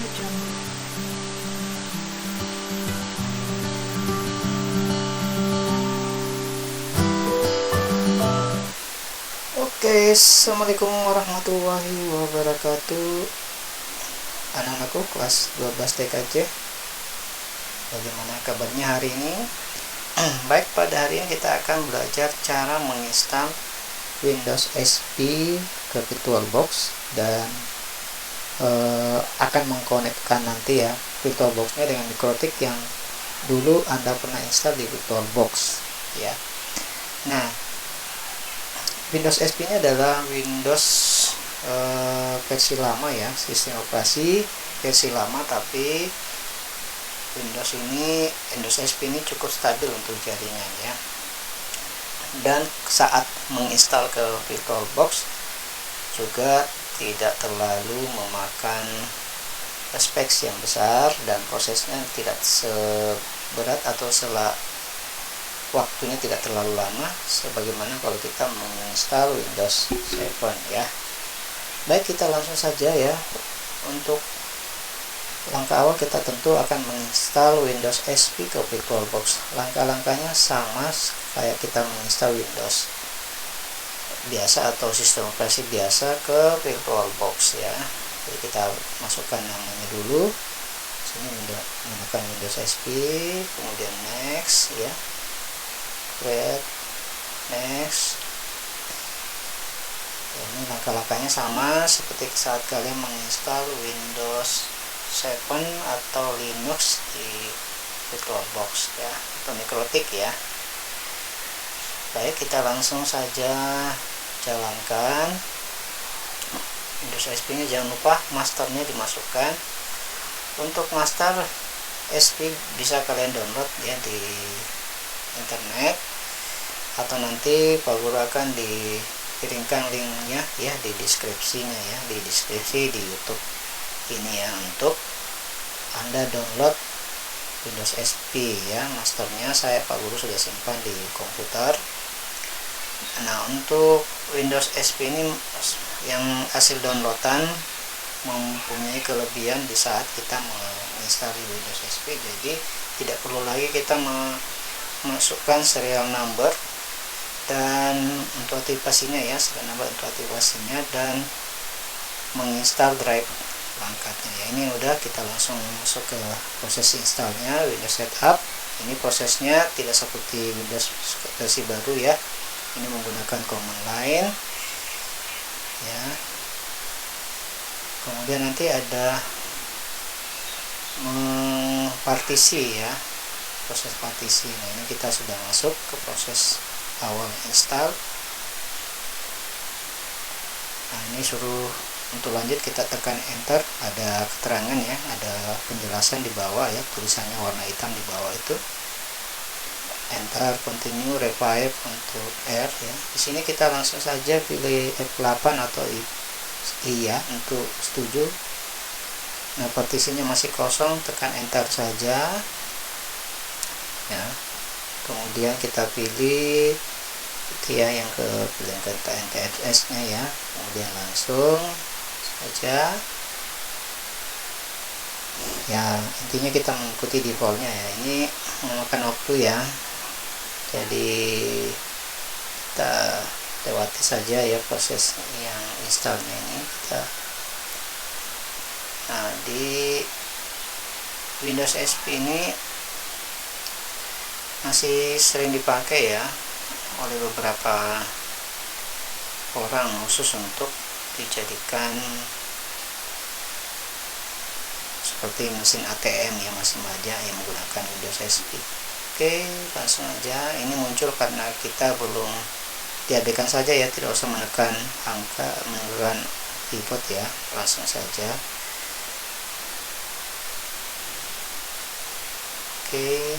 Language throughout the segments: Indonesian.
Oke, assalamualaikum warahmatullahi wabarakatuh. Anak-anakku kelas 12 TKJ, bagaimana kabarnya hari ini? Baik, pada hari ini kita akan belajar cara menginstal Windows XP ke VirtualBox dan akan mengkonekkan nanti ya VirtualBox-nya dengan mikrotik yang dulu Anda pernah install di VirtualBox ya. Nah, Windows XP ini adalah Windows versi lama ya, sistem operasi versi lama, tapi Windows XP ini cukup stabil untuk jaringan ya. Dan saat menginstal ke VirtualBox juga tidak terlalu memakan specs yang besar dan prosesnya tidak seberat atau waktunya tidak terlalu lama sebagaimana kalau kita menginstal Windows 7 ya. Baik, kita langsung saja ya. Untuk langkah awal kita tentu akan menginstal Windows XP ke VirtualBox. Langkah-langkahnya sama kayak kita menginstal Windows biasa atau sistem operasi biasa ke VirtualBox ya. Jadi kita masukkan namanya dulu. Sini menggunakan Windows XP, kemudian next ya. Create, next. Ya, ini langkah-langkahnya sama seperti saat kalian menginstal Windows 7 atau Linux di VirtualBox ya, atau mikrotik ya. Baik, kita langsung saja jalankan. Windows XP nya jangan lupa masternya dimasukkan. Untuk master XP bisa kalian download ya di internet, atau nanti Pak Guru akan dikirimkan linknya ya di deskripsinya ya, di deskripsi di YouTube ini ya, untuk Anda download Windows XP ya. Masternya saya Pak Guru sudah simpan di komputer. Nah, untuk Windows XP ini yang hasil downloadan mempunyai kelebihan di saat kita menginstal Windows XP, jadi tidak perlu lagi kita masukkan serial number dan untuk aktivasinya ya, serial number untuk aktivasinya dan menginstal drive perangkatnya ya. Ini udah, kita langsung masuk ke proses installnya Windows Setup. Ini prosesnya tidak seperti Windows versi baru ya, ini menggunakan command line ya. Kemudian nanti ada partisi ya, proses partisi. Nah, ini kita sudah masuk ke proses awal install. Nah, ini suruh untuk lanjut kita tekan enter, ada keterangan ya, ada penjelasan di bawah ya, tulisannya warna hitam di bawah itu. Enter, continue, revive untuk R ya. Di sini kita langsung saja pilih F8 atau iya untuk setuju. Nah, partisinya masih kosong, tekan enter saja ya. Kemudian kita pilih itu ya, yang pilihan kata NTFS nya ya. Kemudian langsung saja ya, intinya kita mengikuti defaultnya ya. Ini memakan waktu ya, jadi kita lewati saja ya proses yang installnya ini. Nah, di Windows XP ini masih sering dipakai ya oleh beberapa orang, khusus untuk dijadikan seperti mesin ATM ya, mesin baja yang menggunakan Windows XP. Oke, langsung aja. Ini muncul karena kita belum, diabaikan saja ya, tidak usah menekan angka, menekan keyboard ya, langsung saja. Oke,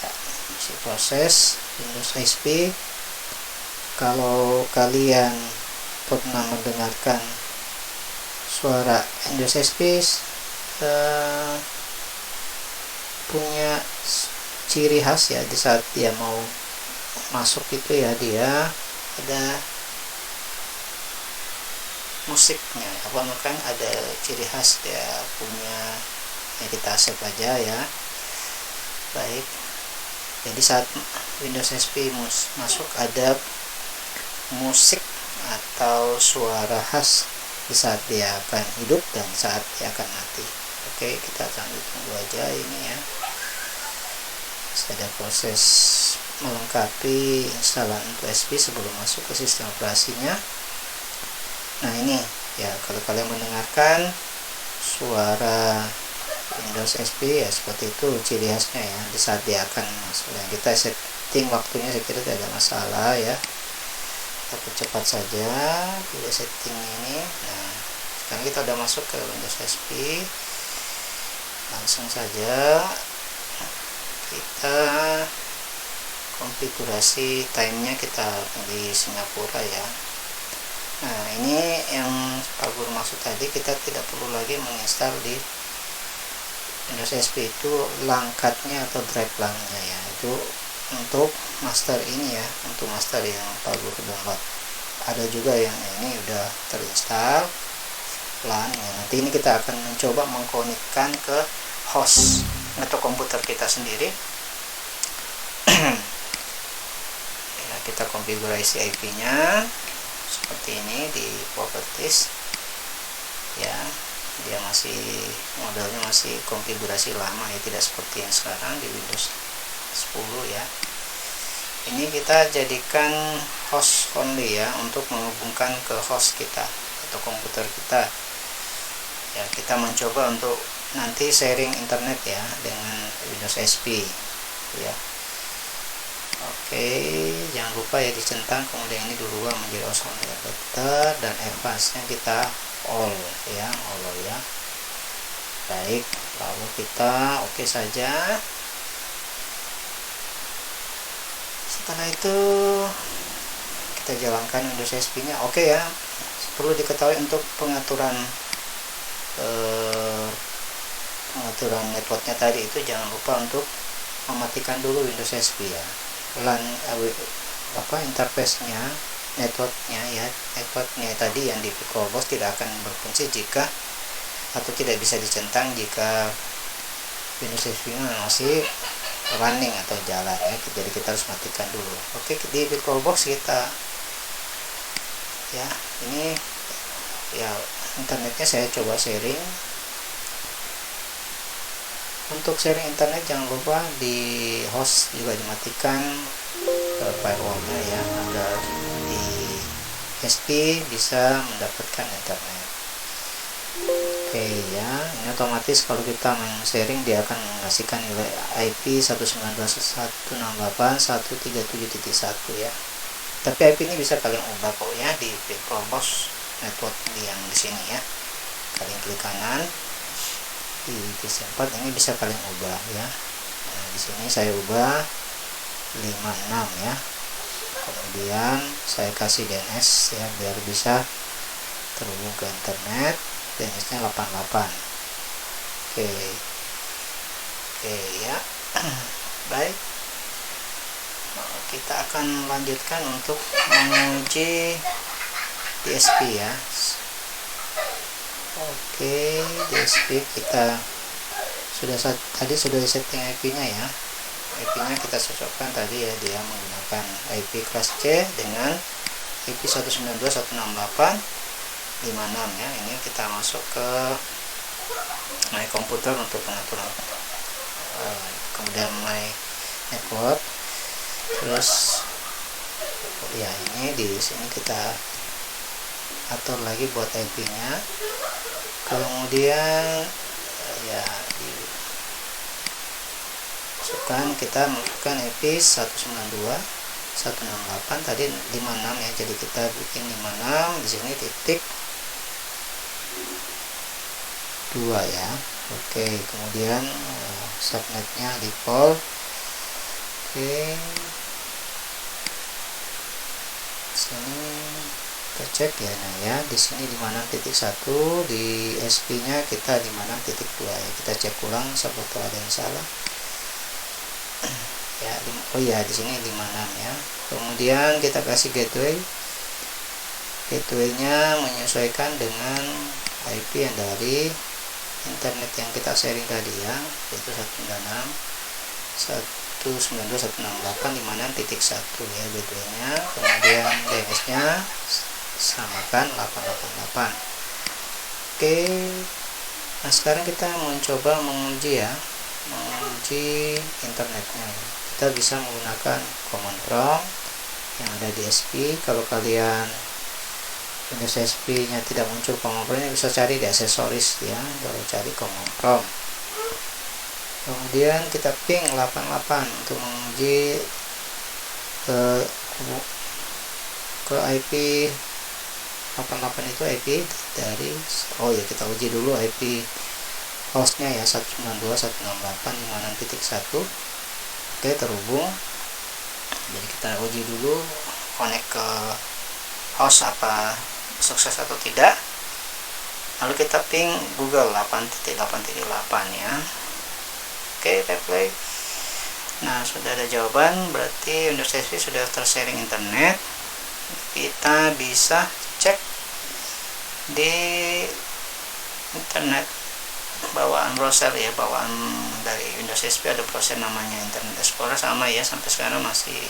ya, masih proses Windows XP. Kalau kalian pernah mendengarkan suara Windows XP punya ciri khas ya, di saat dia mau masuk itu ya, dia ada musiknya apa, kan ada ciri khas dia punya ya, kita save aja ya. Baik, jadi saat Windows XP masuk ada musik atau suara khas di saat dia akan hidup dan saat dia akan mati. Oke, kita tunggu aja ini ya. Ada proses melengkapi instalan untuk XP sebelum masuk ke sistem operasinya. Nah ini ya, kalau kalian mendengarkan suara Windows XP ya seperti itu ciri khasnya ya di saat dia akan masuk. Yang kita setting waktunya saya kira tidak ada masalah ya. Kita percepat saja pilih setting ini. Nah sekarang kita udah masuk ke Windows XP, langsung saja kita konfigurasi timenya, kita di Singapura ya. Nah ini yang Pak Guru maksud tadi, kita tidak perlu lagi menginstal di Windows XP itu langkatnya atau drive langnya ya, itu untuk master ini ya, untuk master yang Pak Guru download. Ada juga yang ini udah terinstall LAN ya. Nanti ini kita akan mencoba mengkonekkan ke host atau komputer kita sendiri. Ya, kita konfigurasi IP-nya seperti ini di properties ya. Dia masih modelnya masih konfigurasi lama ya, tidak seperti yang sekarang di Windows 10 ya. Ini kita jadikan host only ya, untuk menghubungkan ke host kita atau komputer kita ya. Kita mencoba untuk nanti sharing internet ya dengan Windows XP ya. Oke, jangan lupa ya dicentang, kemudian ini dulu menjadi host only adapter dan advance-nya kita all ya, all ya. Baik, lalu kita oke saja. Setelah itu kita jalankan Windows XP nya. Oke ya, perlu diketahui untuk pengaturan networknya tadi itu jangan lupa untuk mematikan dulu Windows XP ya. LAN interface-nya, networknya tadi yang di VirtualBox tidak akan berfungsi jika atau tidak bisa dicentang jika Windows XP masih running atau jalan ya. Jadi kita harus matikan dulu. Oke, di VirtualBox kita ya, ini ya internetnya saya coba sharing. Untuk sharing internet jangan lupa di host juga dimatikan firewallnya ya, agar di XP bisa mendapatkan internet. Oke ya, ini otomatis kalau kita sharing dia akan mengasihkan nilai IP 192.168.137.1 ya. Tapi IP ini bisa kalian ubah kok ya di VirtualBox network yang di sini ya. Kalian klik kanan di tempat ini bisa kalian ubah ya. Nah, di sini saya ubah 56 ya. Kemudian saya kasih DNS ya biar bisa terhubung ke internet. DNS-nya 88. Oke ya. Baik. Kita akan lanjutkan untuk menguji DSP ya. Oke, DSP kita tadi sudah setting IP-nya ya. IP-nya kita cocokkan tadi ya, dia menggunakan IP kelas C dengan IP 192.168.56 ya. Ini kita masuk ke My Computer untuk pengaturan, kemudian My Network. Terus ya ini di sini kita atur lagi buat IP-nya. Kemudian ya kita masukkan IP 192.168 tadi 56 ya. Jadi kita bikin 56 di sini titik 2 ya. Oke, kemudian subnetnya default. Oke, sini kita cek ya. Nah ya, di sini 56.1, di SP-nya kita 56.2 ya. Kita cek ulang siapa tahu ada yang salah. Ya, oh ya di sini 56 ya. Kemudian kita kasih gateway gateway-nya menyesuaikan dengan IP yang dari internet yang kita sharing tadi ya, yaitu 192.168 di mana titik 1 ya gateway-nya, kemudian DNS-nya samakan 888. Oke, nah sekarang kita mencoba menguji internetnya. Kita bisa menggunakan command prompt yang ada di SP. Kalau kalian Windows SP nya tidak muncul command prompt, bisa cari di aksesoris ya, baru cari command prompt. Kemudian kita ping 88 untuk menguji ke IP 88 itu IP dari kita uji dulu IP hostnya ya, 192.168.5.1. Oke, terhubung. Jadi kita uji dulu connect ke host apa sukses atau tidak. Lalu kita ping Google 8.8.8 ya. Oke, replay. Nah, sudah ada jawaban, berarti Windows SP sudah tersharing internet. Kita bisa cek di internet bawaan browser ya, bawaan dari Windows SP ada browser namanya Internet Explorer, sama ya, sampai sekarang masih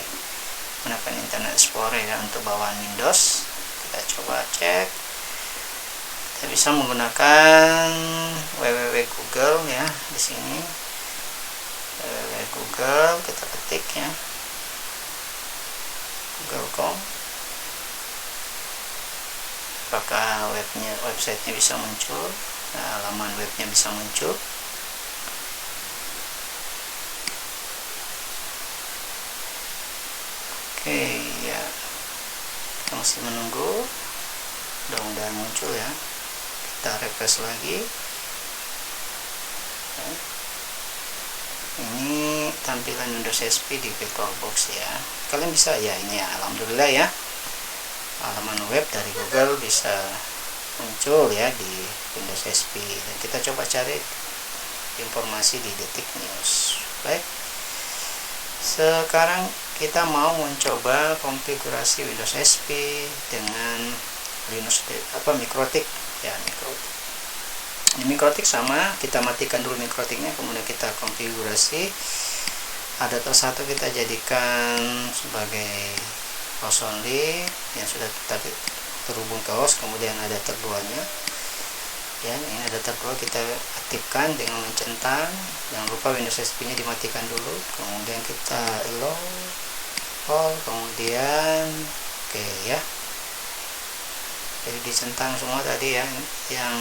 menggunakan Internet Explorer ya untuk bawaan Windows. Kita coba cek, kita bisa menggunakan www Google ya, di sini www Google, kita ketik ya google.com. Apakah websitenya bisa muncul? Nah, halaman webnya bisa muncul. Oke ya, kita masih menunggu, mudah-mudahan muncul ya. Kita refresh lagi. Ini tampilan Windows SP di VirtualBox ya. Kalian bisa ya, ini ya, alhamdulillah ya, halaman web dari Google bisa muncul ya di Windows SP. Dan kita coba cari informasi di Detik News. Baik, sekarang kita mau mencoba konfigurasi Windows SP dengan Linux MikroTik ya, MikroTik. Di MikroTik sama, kita matikan dulu MikroTiknya, kemudian kita konfigurasi. Adapter 1 kita jadikan sebagai host only yang sudah terhubung ke host, kemudian ada adapter 2-nya ya, ini adapter 2 kita aktifkan dengan mencentang. Jangan lupa Windows SP nya dimatikan dulu, kemudian kita allow all, kemudian oke ya, jadi dicentang semua tadi ya, yang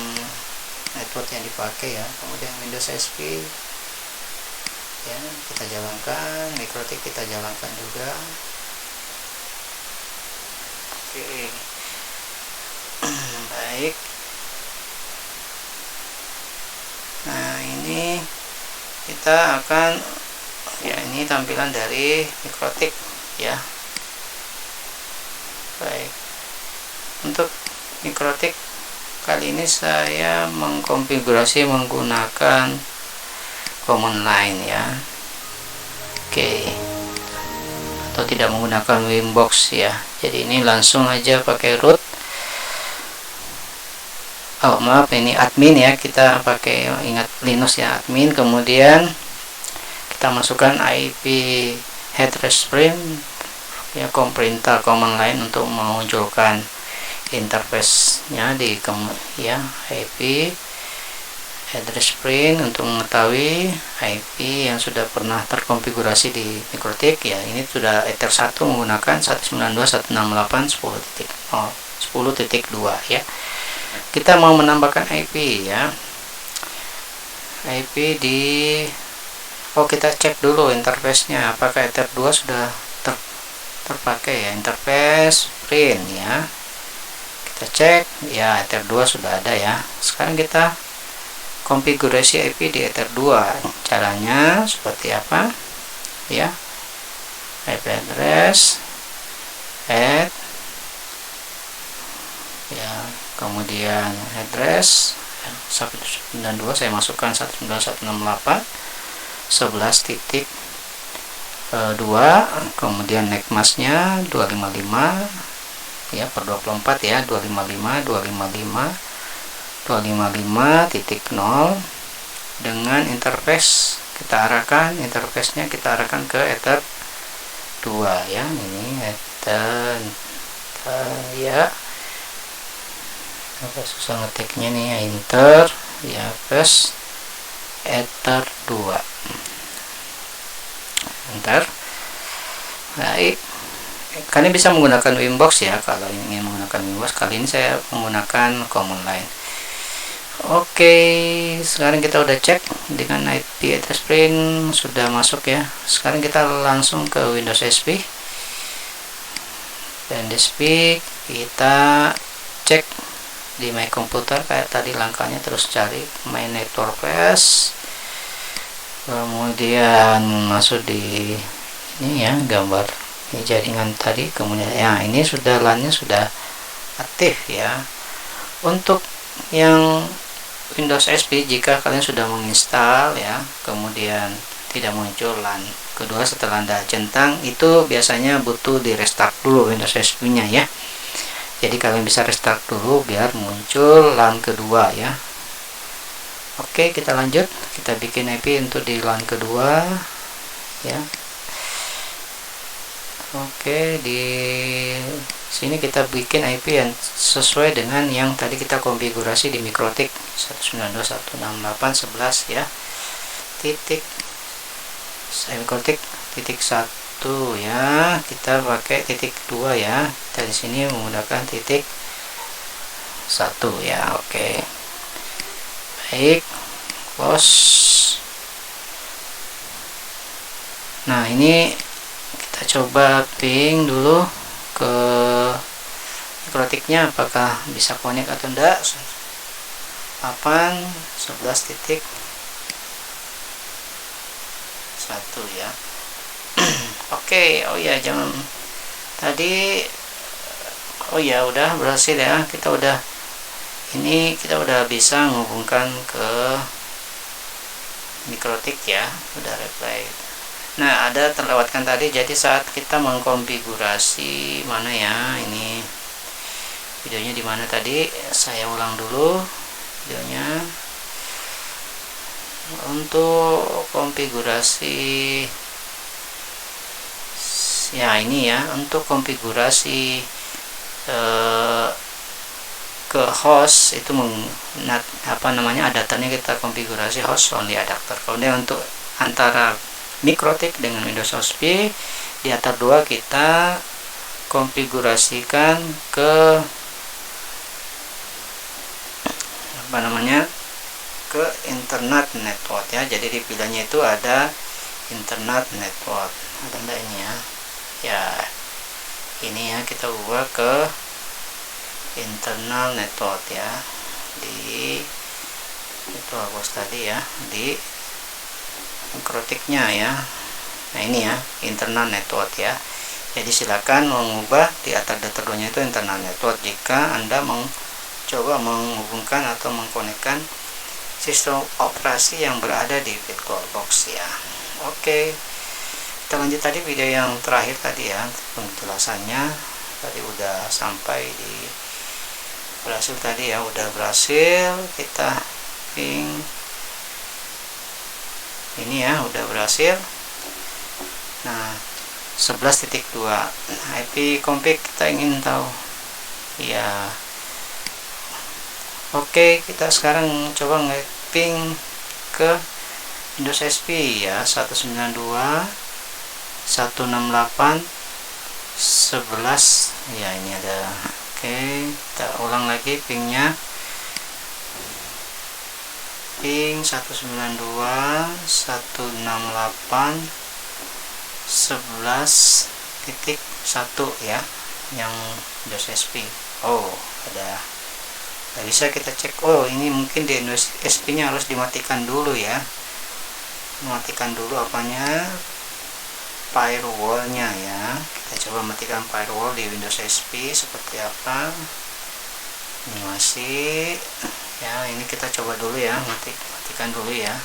network yang dipakai ya. Kemudian Windows SP ya kita jalankan, MikroTik kita jalankan juga. Oke. Baik, nah ini kita akan ya, ini tampilan dari MikroTik ya. Baik, untuk MikroTik kali ini saya mengkonfigurasi menggunakan command line ya. Oke, atau tidak menggunakan Winbox ya. Jadi ini langsung aja pakai root. Oh maaf, ini admin ya, kita pakai, ingat Linux ya, admin. Kemudian kita masukkan IP address print ya, perintah command line untuk memunculkan interface-nya di ya, IP address print untuk mengetahui IP yang sudah pernah terkonfigurasi di MikroTik ya. Ini sudah Ether 1 menggunakan 192.168.10.2 ya. Kita mau menambahkan IP ya, IP di kita cek dulu interface-nya apakah Ether 2 sudah terpakai ya, interface print ya. Kita cek ya, Ether 2 sudah ada ya. Sekarang kita konfigurasi IP di Ether 2. Caranya seperti apa ya? IP address add ya, kemudian address 192, saya masukkan 191.11.2, kemudian next mask nya 255, ya, per 24 ya, 255 dengan interface kita arahkan, interface-nya kita arahkan ke Ether 2 ya. Ini Ether ya, agak susah ngetiknya nih ya, Enter ya, plus Ether 2 Enter. Baik, kalian bisa menggunakan Winbox ya. Kalau ingin menggunakan Winbox, kali ini saya menggunakan command line. Oke, sekarang kita udah cek dengan IP address print sudah masuk ya. Sekarang kita langsung ke Windows XP, dan di XP kita cek di My Computer kayak tadi langkahnya, terus cari My Network Flash, kemudian masuk di ini ya, gambar ini jaringan tadi, kemudian ya ini sudah LAN-nya sudah aktif ya. Untuk yang Windows XP, jika kalian sudah menginstal ya, kemudian tidak muncul LAN kedua setelah Anda centang, itu biasanya butuh di restart dulu Windows XP nya ya. Jadi kalian bisa restart dulu biar muncul LAN kedua ya. Oke, kita lanjut, kita bikin IP untuk di LAN kedua ya. Oke, di sini kita bikin IP yang sesuai dengan yang tadi kita konfigurasi di Mikrotik 192.168.11 ya. Titik Mikrotik titik 1 ya, kita pakai titik 2 ya. Kita di sini menggunakan titik 1 ya. Oke. Baik, close. Nah, ini kita coba ping dulu ke Mikrotiknya apakah bisa connect atau enggak. 8.11.1 ya. Oke, oh ya, jangan tadi, oh ya, udah berhasil ya. Kita udah bisa menghubungkan ke Mikrotik ya, udah reply. Nah, ada terlewatkan tadi, jadi saat kita mengkonfigurasi mana ya, ini videonya di mana tadi, saya ulang dulu videonya. Untuk konfigurasi ya, ini ya, untuk konfigurasi ke host itu adapternya kita konfigurasi host only adapter. Kemudian untuk antara Mikrotik dengan Windows XP di Ether 2 kita konfigurasikan ke ke internet network ya. Jadi di pilihannya itu ada internet network, ada enggak ini ya? Ya, ini ya, kita ubah ke internal network ya, di itu hapus tadi ya, di Mikrotiknya ya. Nah, ini ya, internal network ya. Jadi silakan mengubah di Ether 2 nya itu internal network jika Anda mencoba menghubungkan atau mengkonekkan sistem operasi yang berada di VirtualBox ya. Oke, kita lanjut tadi video yang terakhir tadi ya, penjelasannya tadi udah sampai di berhasil tadi ya, udah berhasil kita ping ini ya, udah berhasil. Nah, 11.2 IP config kita ingin tahu ya. Oke, kita sekarang coba nge-ping ke Windows XP ya, 192.168.11 ya, ini ada. Oke, kita ulang lagi pingnya, ping 192.168.11.1 ya, yang Windows XP. Oh, ada. Nah, bisa kita cek. Oh, ini mungkin di Windows XP nya harus dimatikan dulu ya, matikan dulu apanya, firewallnya ya. Kita coba matikan firewall di Windows XP seperti apa. Ini masih ya, ini kita coba dulu ya, matikan dulu ya.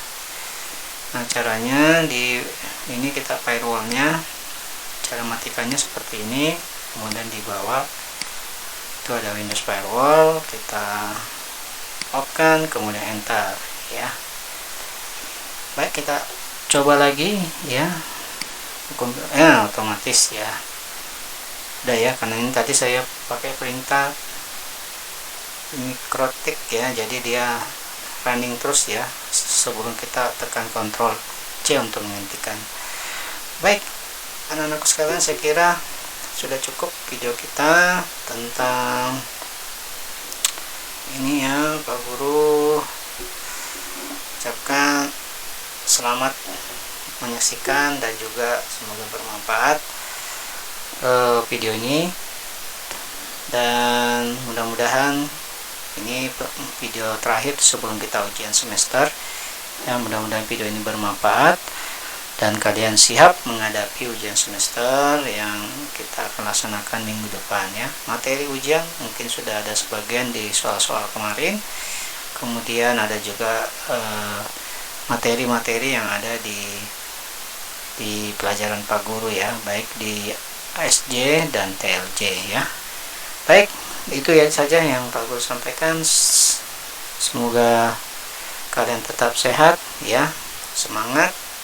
Nah, caranya di ini kita firewallnya, cara matikannya seperti ini, kemudian di bawah Itu ada Windows Firewall, kita open kemudian enter ya. Baik, kita coba lagi ya. Otomatis ya udah ya, karena ini tadi saya pakai perintah mikrotik ya, jadi dia running terus ya sebelum kita tekan Ctrl C untuk menghentikan. Baik anak-anakku sekalian, saya kira sudah cukup video kita tentang ini ya. Pak Guru ucapkan selamat menyaksikan dan juga semoga bermanfaat video ini, dan mudah-mudahan ini video terakhir sebelum kita ujian semester ya. Mudah-mudahan video ini bermanfaat dan kalian siap menghadapi ujian semester yang kita akan laksanakan minggu depan ya. Materi ujian mungkin sudah ada sebagian di soal-soal kemarin, kemudian ada juga materi-materi yang ada di pelajaran Pak Guru ya, baik di ASJ dan TLJ ya. Baik, itu ya saja yang Pak Guru sampaikan. Semoga kalian tetap sehat ya, semangat.